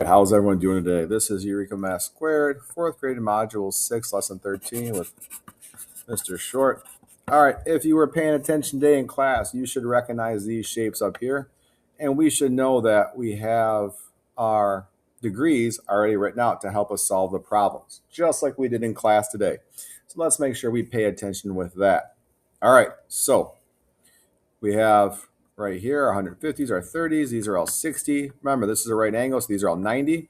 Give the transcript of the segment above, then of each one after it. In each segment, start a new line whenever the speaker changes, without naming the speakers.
How's everyone doing today? This is Eureka Math Squared, 4th grade module 6, lesson 13 with Mr. Short. All right, if you were paying attention today in class, you should recognize these shapes up here. And we should know that we have our degrees already written out to help us solve the problems, just like we did in class today. So let's make sure we pay attention with that. All right, so we have right here, our 150s, our 30s, these are all 60. Remember, this is a right angle, so these are all 90.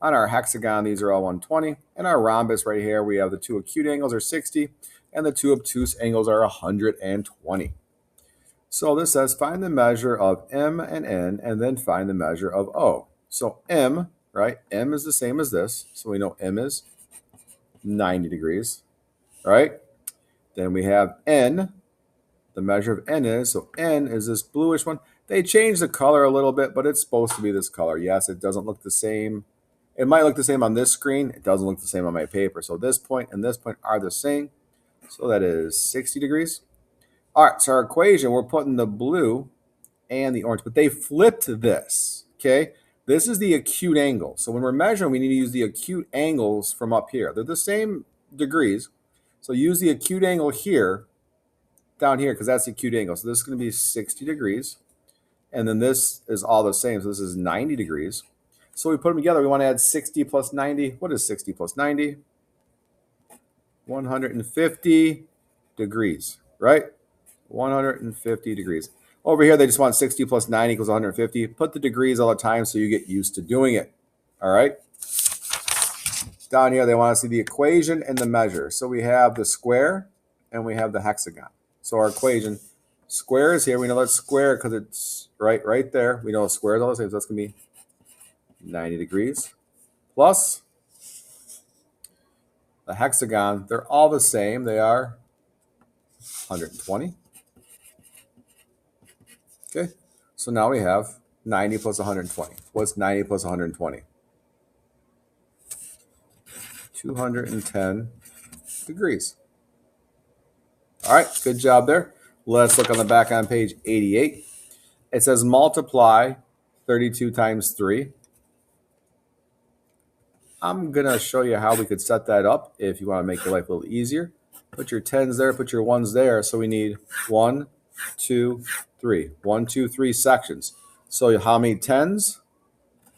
On our hexagon, these are all 120. And our rhombus right here, we have the two acute angles are 60, and the two obtuse angles are 120. So this says find the measure of M and N, and then find the measure of O. So M, right, M is the same as this, so we know M is 90 degrees, right? Then we have N. The measure of N is, so N is this bluish one. They changed the color a little bit, but it's supposed to be this color. Yes, it doesn't look the same. It might look the same on this screen. It doesn't look the same on my paper. So this point and this point are the same. So that is 60 degrees. All right, so our equation, we're putting the blue and the orange, but they flipped this, okay? This is the acute angle. So when we're measuring, we need to use the acute angles from up here. They're the same degrees. So use the acute angle here, down here, because that's the acute angle. So this is going to be 60 degrees. And then this is all the same. So this is 90 degrees. So we put them together. We want to add 60 plus 90. What is 60 plus 90? 150 degrees, right? 150 degrees. Over here, they just want 60 plus 90 equals 150. Put the degrees all the time so you get used to doing it. All right. Down here, they want to see the equation and the measure. So we have the square and we have the hexagon. So our equation, square is here. We know that's square because it's right there. We know square is all the same. So that's going to be 90 degrees plus the hexagon. They're all the same. They are 120. Okay. So now we have 90 plus 120. What's 90 plus 120? 210 degrees. All right, good job there. Let's look on the back on page 88. It says multiply 32 times 3. I'm going to show you how we could set that up if you want to make your life a little easier. Put your 10s there, put your 1s there. So we need 1, 2, 3. 1, 2, 3 sections. So how many 10s?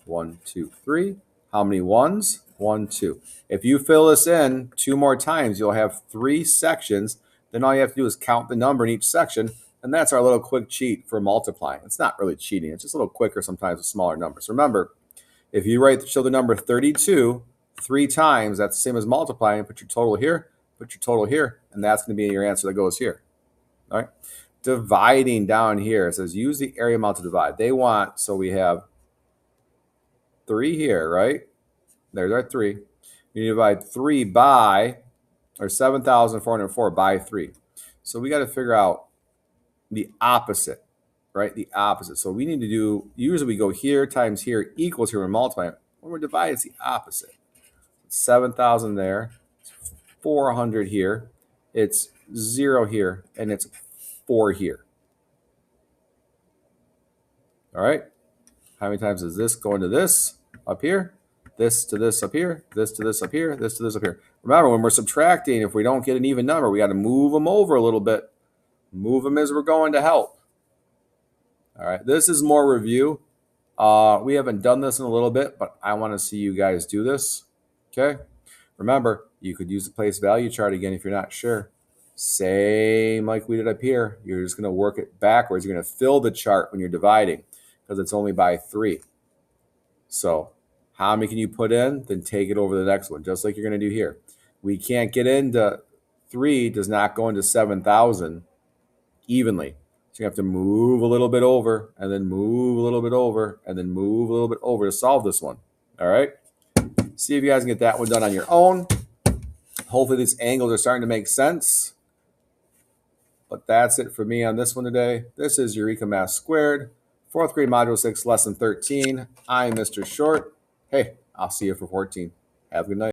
1, 2, 3. How many 1s? 1, 2. If you fill this in 2 more times, you'll have 3 sections. Then all you have to do is count the number in each section, and that's our little quick cheat for multiplying. It's not really cheating. It's just a little quicker sometimes with smaller numbers. Remember, if you show the number 32 3 times, that's the same as multiplying. Put your total here, and that's going to be your answer that goes here. All right. Dividing down here, it says use the area amount to divide. They want, so we have 3 here, right? There's our 3. You divide 3 by, or 7,404 by 3. So we got to figure out the opposite, right? The opposite. So we need to do, usually we go here times here equals here, we're multiplying. When we're dividing, it's the opposite. 7,000 there, 400 here, it's 0 here, and it's 4 here. All right. How many times is this going to this up here? This to this up here, this to this up here, this to this up here. Remember, when we're subtracting, if we don't get an even number, we got to move them over a little bit. Move them as we're going to help. All right, this is more review. We haven't done this in a little bit, but I want to see you guys do this. Okay. Remember, you could use the place value chart again if you're not sure. Same like we did up here. You're just going to work it backwards. You're going to fill the chart when you're dividing because it's only by 3. So how many can you put in? Then take it over to the next one, just like you're going to do here. We can't get into 3 does not go into 7,000 evenly. So you have to move a little bit over, and then move a little bit over, and then move a little bit over to solve this one. All right? See if you guys can get that one done on your own. Hopefully these angles are starting to make sense. But that's it for me on this one today. This is Eureka Math Squared, 4th grade module 6, lesson 13. I'm Mr. Short. Hey, I'll see you for 14. Have a good night.